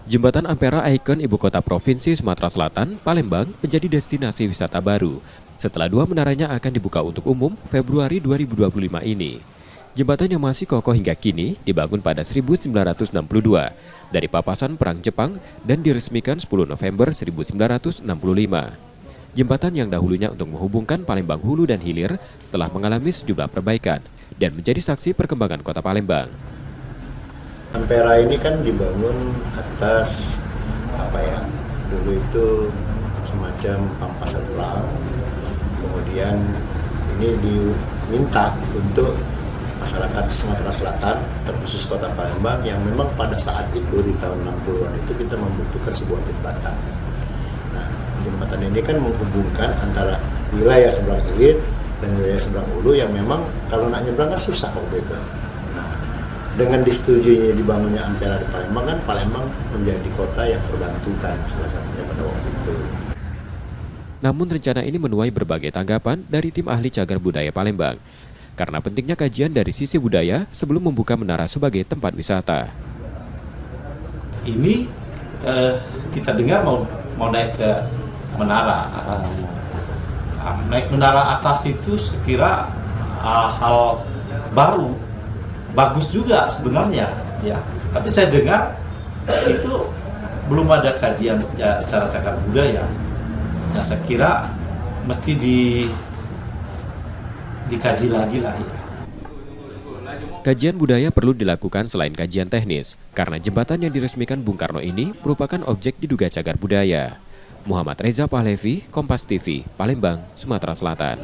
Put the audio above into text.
Jembatan Ampera ikon ibu kota Provinsi Sumatera Selatan, Palembang, menjadi destinasi wisata baru setelah dua menaranya akan dibuka untuk umum Februari 2025 ini. Jembatan yang masih kokoh hingga kini dibangun pada 1962 dari papasan Perang Jepang dan diresmikan 10 November 1965. Jembatan yang dahulunya untuk menghubungkan Palembang Hulu dan Hilir telah mengalami sejumlah perbaikan dan menjadi saksi perkembangan kota Palembang. Ampera ini kan dibangun atas dulu itu semacam pampasan perang, kemudian ini diminta untuk masyarakat Sumatera Selatan, terkhusus kota Palembang yang memang pada saat itu di tahun 60-an itu kita membutuhkan sebuah jembatan. Nah, jembatan ini kan menghubungkan antara wilayah seberang Hilir dan wilayah seberang Hulu yang memang kalau nak nyebrang kan susah waktu itu. Dengan disetujuinya dibangunnya Ampera di Palembang, kan Palembang menjadi kota yang terbantukan salah satunya pada waktu itu. Namun rencana ini menuai berbagai tanggapan dari tim ahli cagar budaya Palembang karena pentingnya kajian dari sisi budaya sebelum membuka menara sebagai tempat wisata. Ini kita dengar mau naik ke menara atas. Naik menara atas itu sekira hal baru. Bagus juga sebenarnya, ya. Tapi saya dengar itu belum ada kajian secara cagar budaya. Nah, saya kira mesti dikaji lagi lah ya. Kajian budaya perlu dilakukan selain kajian teknis, karena jembatan yang diresmikan Bung Karno ini merupakan objek diduga cagar budaya. Muhammad Reza Pahlevi, Kompas TV, Palembang, Sumatera Selatan.